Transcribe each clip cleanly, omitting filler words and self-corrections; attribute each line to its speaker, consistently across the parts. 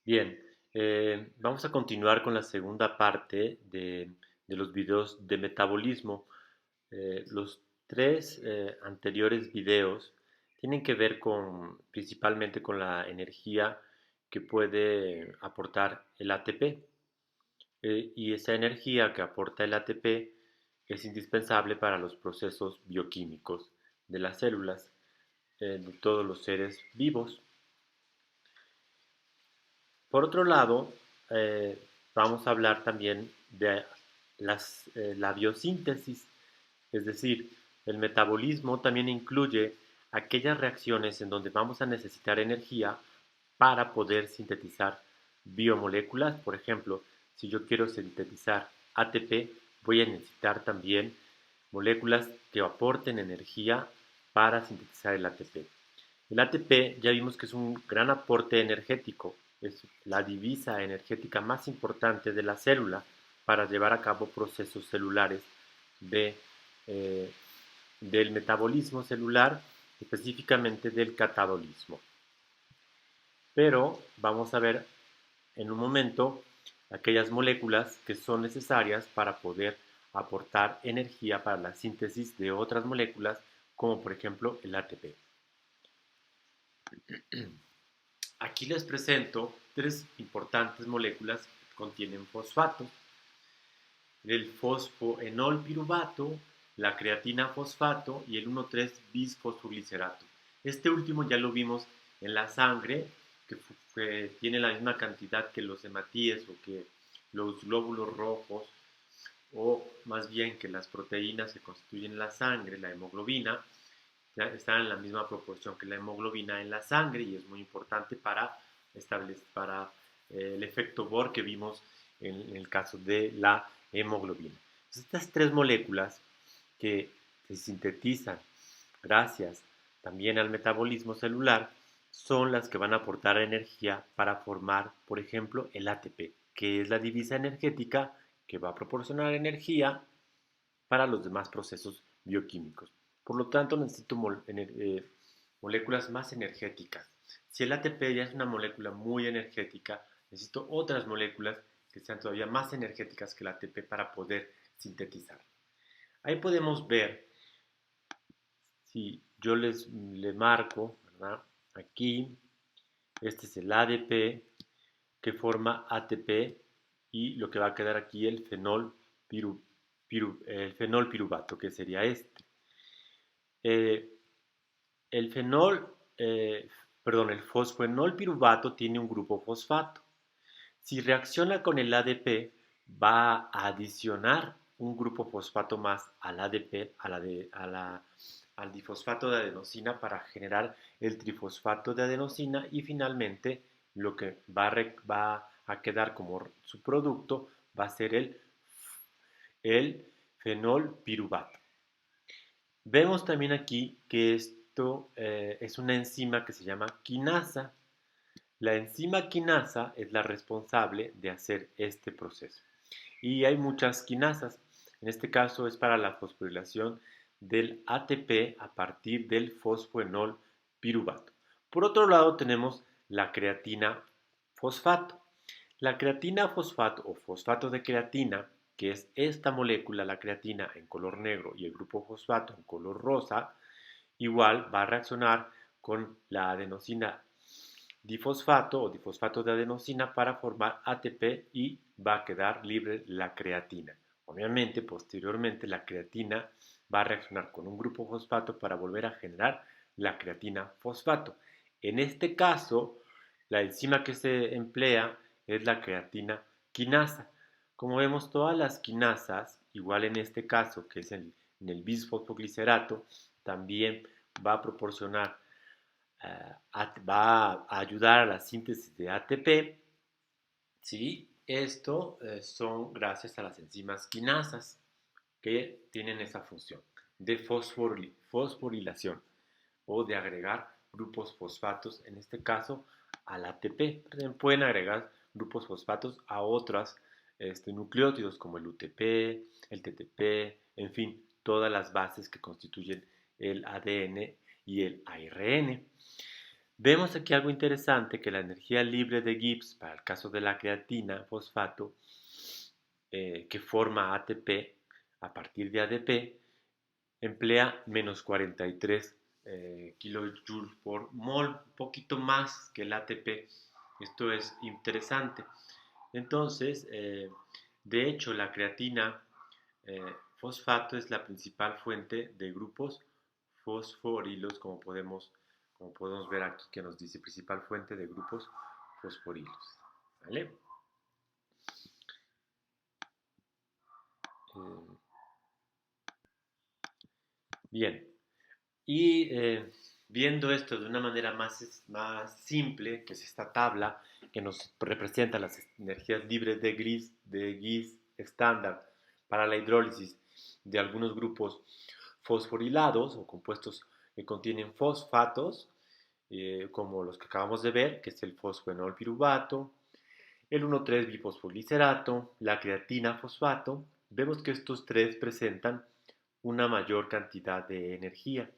Speaker 1: Bien, vamos a continuar con la segunda parte de los videos de metabolismo. Los tres anteriores videos tienen que ver principalmente con la energía que puede aportar el ATP. Y esa energía que aporta el ATP es indispensable para los procesos bioquímicos de las células, de todos los seres vivos. Por otro lado, eh, vamos a hablar también de la biosíntesis, es decir, el metabolismo también incluye aquellas reacciones en donde vamos a necesitar energía para poder sintetizar biomoléculas. Por ejemplo, si yo quiero sintetizar ATP, voy a necesitar también moléculas que aporten energía para sintetizar el ATP. El ATP ya vimos que es un gran aporte energético, es la divisa energética más importante de la célula para llevar a cabo procesos celulares de, eh, del metabolismo celular, específicamente del catabolismo. Pero vamos a ver en un momento aquellas moléculas que son necesarias para poder aportar energía para la síntesis de otras moléculas, como por ejemplo el ATP. Aquí les presento tres importantes moléculas que contienen fosfato: el fosfoenol piruvato, la creatina fosfato y el 1,3-bisfosfoglicerato. Este último ya lo vimos en la sangre, que tiene la misma cantidad que los hematíes o que los glóbulos rojos, o más bien que las proteínas que constituyen la sangre, la hemoglobina, ya están en la misma proporción que la hemoglobina en la sangre, y es muy importante para establecer el efecto Bohr que vimos en el caso de la hemoglobina. Entonces, estas tres moléculas que se sintetizan gracias también al metabolismo celular son las que van a aportar energía para formar, por ejemplo, el ATP, que es la divisa energética que va a proporcionar energía para los demás procesos bioquímicos. Por lo tanto, necesito moléculas más energéticas. Si el ATP ya es una molécula muy energética, necesito otras moléculas que sean todavía más energéticas que el ATP para poder sintetizar. Ahí podemos ver, si yo le marco, ¿verdad? Aquí, este es el ADP que forma ATP, y lo que va a quedar aquí el el fenol piruvato, que sería este. Eh, el fenol, perdón, el fosfoenol piruvato tiene un grupo fosfato. Si reacciona con el ADP, va a adicionar un grupo fosfato más al ADP, al difosfato de adenosina, para generar el trifosfato de adenosina, y finalmente lo que va a quedar como su producto va a ser el fenol piruvato. Vemos también aquí que esto es una enzima que se llama quinasa. La enzima quinasa es la responsable de hacer este proceso. Y hay muchas quinasas. En este caso es para la fosforilación del ATP a partir del fosfoenol piruvato. Por otro lado tenemos la creatina fosfato. La creatina fosfato o fosfato de creatina, que es esta molécula, la creatina en color negro y el grupo fosfato en color rosa, igual va a reaccionar con la adenosina difosfato o difosfato de adenosina para formar ATP, y va a quedar libre la creatina. Obviamente, posteriormente la creatina va a reaccionar con un grupo fosfato para volver a generar la creatina fosfato. En este caso, la enzima que se emplea es la creatina quinasa. Como vemos, todas las quinasas, igual en este caso, que es en el bisfosfoglicerato, también va a proporcionar, va a ayudar a la síntesis de ATP. ¿Sí? Esto son gracias a las enzimas quinasas, que tienen esa función de fosforilación, o de agregar grupos fosfatos, en este caso al ATP. Pueden agregar grupos fosfatos a otros nucleótidos, como el UTP, el TTP, en fin, todas las bases que constituyen el ADN y el ARN. Vemos aquí algo interesante, que la energía libre de Gibbs, para el caso de la creatina fosfato, que forma ATP a partir de ADP, emplea menos 43 kilojoules por mol, un poquito más que el ATP. Esto es interesante. Entonces, de hecho, la creatina fosfato es la principal fuente de grupos fosforilos, como podemos ver aquí que nos dice principal fuente de grupos fosforilos. ¿Vale? Bien, y viendo esto de una manera más simple, que es esta tabla que nos representa las energías libres de Gibbs estándar para la hidrólisis de algunos grupos fosforilados o compuestos que contienen fosfatos, como los que acabamos de ver, que es el fosfenol piruvato, el 1,3-bifosfoliglicerato, la creatina fosfato. Vemos que estos tres presentan una mayor cantidad de energía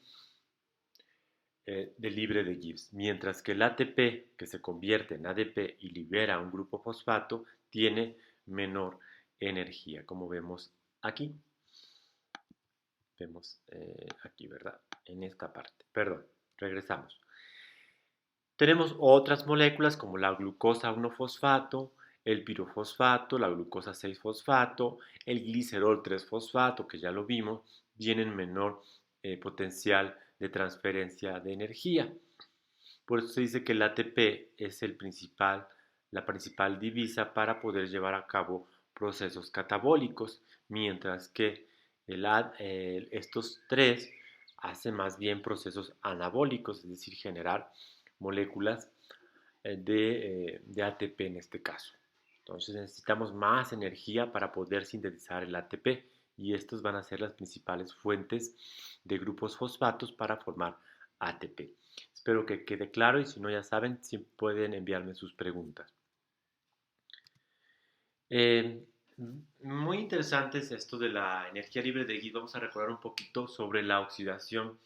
Speaker 1: de libre de Gibbs, mientras que el ATP, que se convierte en ADP y libera un grupo fosfato, tiene menor energía, como vemos aquí. Vemos aquí, ¿verdad? En esta parte. Perdón, regresamos. Tenemos otras moléculas como la glucosa 1-fosfato, el pirofosfato, la glucosa 6-fosfato, el glicerol 3-fosfato, que ya lo vimos, tienen menor potencial de transferencia de energía. Por eso se dice que el ATP es la principal divisa para poder llevar a cabo procesos catabólicos, mientras que estos tres hacen más bien procesos anabólicos, es decir, generar moléculas de ATP en este caso. Entonces necesitamos más energía para poder sintetizar el ATP y estos van a ser las principales fuentes de grupos fosfatos para formar ATP. Espero que quede claro y si no ya saben, si pueden enviarme sus preguntas. Eh, Muy interesante es esto de la energía libre de Gibbs. Vamos a recordar un poquito sobre la oxidación,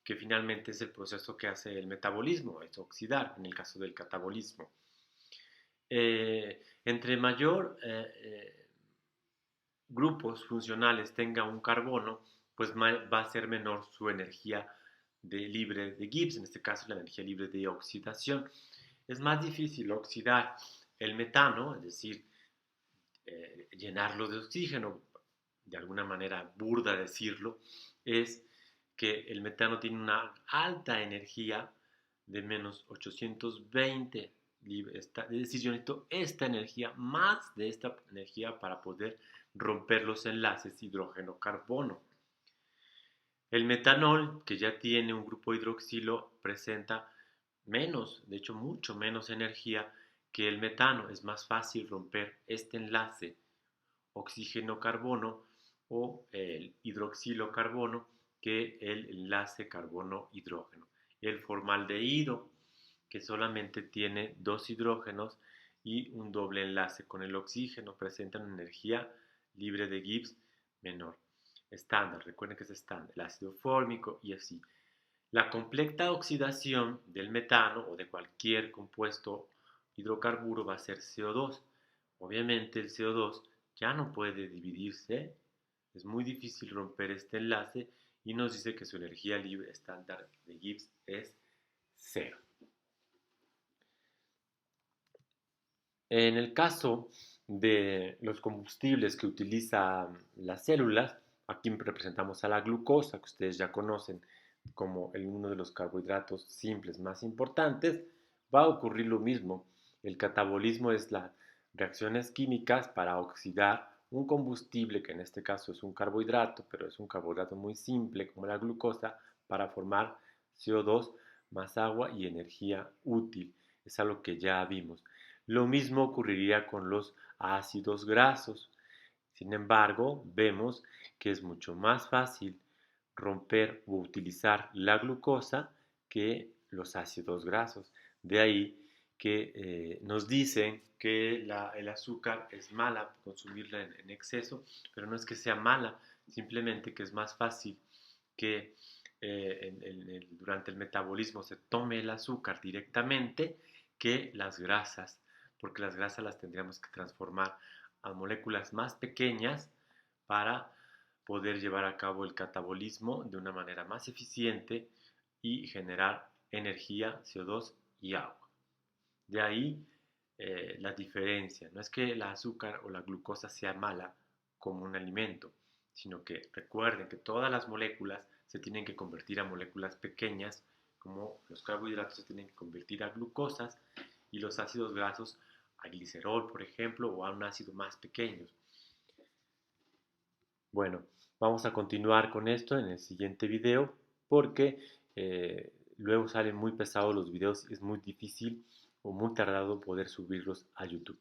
Speaker 1: que finalmente es el proceso que hace el metabolismo, es oxidar en el caso del catabolismo. Entre mayor grupos funcionales tenga un carbono, pues va a ser menor su energía libre de Gibbs, en este caso la energía libre de oxidación. Es más difícil oxidar el metano, es decir, llenarlo de oxígeno, de alguna manera burda decirlo, es que el metano tiene una alta energía de menos 820. Es decir, yo necesito esta energía, más de esta energía para poder romper los enlaces hidrógeno-carbono. El metanol, que ya tiene un grupo hidroxilo, presenta menos, de hecho mucho menos energía que el metano. Es más fácil romper este enlace oxígeno-carbono o el hidroxilo-carbono que el enlace carbono-hidrógeno. El formaldehído, que solamente tiene dos hidrógenos y un doble enlace con el oxígeno, presenta una energía libre de Gibbs menor. Estándar, recuerden que es estándar, el ácido fórmico y así. La completa oxidación del metano o de cualquier compuesto hidrocarburo va a ser CO2. Obviamente el CO2 ya no puede dividirse, es muy difícil romper este enlace y nos dice que su energía libre estándar de Gibbs es 0. En el caso de los combustibles que utilizan las células, aquí representamos a la glucosa, que ustedes ya conocen como uno de los carbohidratos simples más importantes, va a ocurrir lo mismo. El catabolismo es las reacciones químicas para oxidar un combustible, que en este caso es un carbohidrato, pero es un carbohidrato muy simple como la glucosa, para formar CO2 más agua y energía útil. Es algo que ya vimos. Lo mismo ocurriría con los ácidos grasos. Sin embargo, vemos que es mucho más fácil romper o utilizar la glucosa que los ácidos grasos. De ahí que nos dicen que el azúcar es mala consumirla en exceso, pero no es que sea mala, simplemente que es más fácil que durante el metabolismo se tome el azúcar directamente que las grasas, porque las grasas las tendríamos que transformar a moléculas más pequeñas para poder llevar a cabo el catabolismo de una manera más eficiente y generar energía, CO2 y agua. De ahí la diferencia. No es que el azúcar o la glucosa sea mala como un alimento, sino que recuerden que todas las moléculas se tienen que convertir a moléculas pequeñas, como los carbohidratos se tienen que convertir a glucosas y los ácidos grasos a glicerol, por ejemplo, o a un ácido más pequeño. Bueno, vamos a continuar con esto en el siguiente video porque luego salen muy pesados los videos, es muy difícil o muy tardado poder subirlos a YouTube.